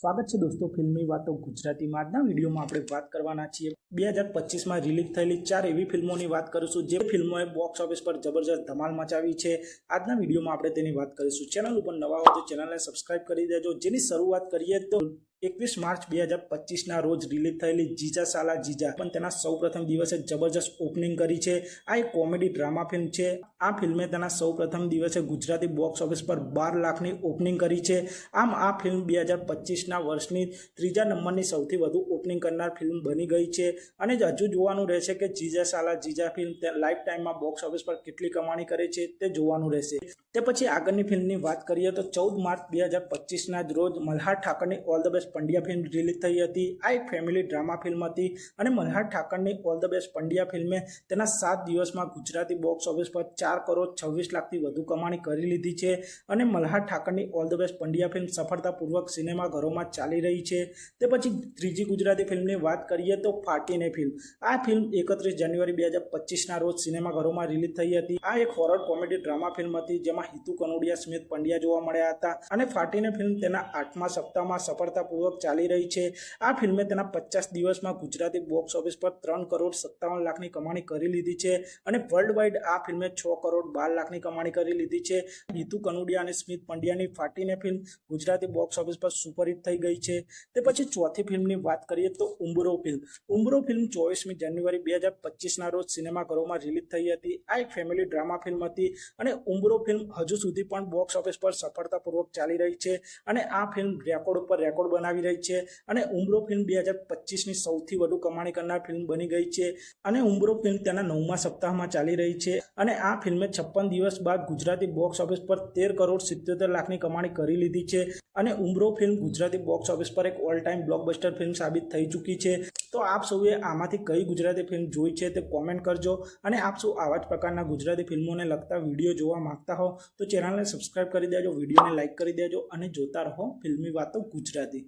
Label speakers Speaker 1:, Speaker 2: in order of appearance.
Speaker 1: સ્વાગત છે દોસ્તો ફિલ્મી વાતો ગુજરાતીમાં। આજના વિડીયોમાં આપણે વાત કરવાના છીએ 2025માં રિલીઝ થયેલી 4 એવી ફિલ્મોની વાત કરીશું જે ફિલ્મોએ બોક્સ ઓફિસ પર જબરજસ્ત ધમાલ મચાવી છે। આજના વિડીયોમાં આપણે તેની વાત કરીશું। ચેનલ ઉપર નવા હો તો ચેનલને સબસ્ક્રાઇબ કરી દેજો। જેની શરૂઆત કરીએ તો 21 માર્ચ 2025ના રોજ રિલીઝ થયેલી જીજા સાલા જીજા પણ તેના સૌપ્રથમ દિવસે જબરજસ્ત ઓપનિંગ કરી છે। આ એક કોમેડી ડ્રામા ફિલ્મ છે। આ ફિલ્મે તેના સૌપ્રથમ દિવસે ગુજરાતી બોક્સ ઓફિસ પર 12 લાખની ઓપનિંગ કરી છે। આમ આ ફિલ્મ 2025ના વર્ષની ત્રીજા નંબરની સૌથી વધુ ઓપનિંગ કરનાર ફિલ્મ બની ગઈ છે અને હજુ જોવાનું રહેશે કે જીજા સાલા જીજા ફિલ્મ લાઈફ ટાઈમમાં બોક્સ ઓફિસ પર કેટલી કમાણી કરે છે તે જોવાનું રહેશે। તે પછી આગળની ફિલ્મની વાત કરીએ તો 14 માર્ચ 2025ના જ રોજ મલ્હાર ઠાકરની all the best Pandya film release થઈ હતી। આ એક ફેમિલી ડ્રામા ફિલ્મ હતી અને મલ્હાર ઠાકરની ઓલ ધ બેસ્ટ પંડ્યા ફિલ્મે તેના 7 દિવસમાં ગુજરાતી બોક્સ ઓફિસ પર 4 કરોડ 26 લાખથી વધુ કમાણી કરી લીધી છે અને મલ્હાર ઠાકરની all the best Pandya film સફળતાપૂર્વક સિનેમાઘરોમાં ચાલી રહી છે। તે પછી ત્રીજી ગુજરાતી ફિલ્મની વાત કરીએ તો ફાટીને ફિલ્મ। આ ફિલ્મ 31 જાન્યુઆરી 2025ના રોજ સિનેમાઘરોમાં રિલીઝ થઈ હતી। આ એક હોરર કોમેડી ડ્રામા ફિલ્મ હતી જેમાં હિતુ કનોડિયા, સ્મિત પંડ્યા જોવા મળ્યા હતા અને ફાટીને ફિલ્મ તેના 8મા સપ્તાહમાં સફળતાપૂર્વક ચાલી રહી છે। આ ફિલ્મે તેના 50 દિવસમાં ગુજરાતી બોક્સ ઓફિસ પર 3 કરોડ 57 લાખની કમાણી કરી લીધી છે અને વર્લ્ડ વાઇડ આ ફિલ્મે 6 કરોડ 12 લાખની કમાણી કરી લીધી છે। હિતુ કનોડિયા અને સ્મિત પંડ્યાની ફાટીને ફિલ્મ ગુજરાતી બોક્સ ઓફિસ પર સુપરહિટ થઈ ગઈ છે। તે પછી ચોથી ફિલ્મની વાત કરીએ તો ઉંબરો ફિલ્મ। ઉંબરો ફિલ્મ 24મી જાન્યુઆરી 2025ના રોજ સિનેમાઘરોમાં રિલીઝ થઈ હતી। આ એક ફેમિલી ડ્રામા ફિલ્મ હતી અને ઉંબરો ફિલ્મ હજુ સુધી પણ બોક્સ ઓફિસ પર સફળતાપૂર્વક ચાલી રહી છે અને આ ફિલ્મ રેકોર્ડ ઉપર રેકોર્ડ બનાવી રહી છે અને ઉંબરો ફિલ્મ 2025ની સૌથી વધુ કમાણી કરનાર ફિલ્મ બની ગઈ છે અને ઉંબરો ફિલ્મ તેના 9મા સપ્તાહમાં ચાલી રહી છે અને આ ફિલ્મે 56 દિવસ બાદ ગુજરાતી બોક્સ ઓફિસ પર 13 કરોડ 77 લાખની કમાણી કરી લીધી છે અને Umbaro film Gujarati box office પર એક ઓલ ટાઈમ બ્લોકબસ્ટર ફિલ્મ સાબિત થઈ ચૂકી છે। તો આપ સૌએ આમાંથી કઈ ગુજરાતી ફિલ્મ જોઈ છે તે કોમેન્ટ કરજો અને આપ સૌ આવા જ પ્રકારના ગુજરાતી ફિલ્મોને લગતા વિડીયો જોવા માંગતા હો તો ચેનલને સબસ્ક્રાઇબ કરી દેજો, વિડીયોને લાઇક કરી દેજો અને જોતા રહો ફિલ્મી વાતો ગુજરાતી।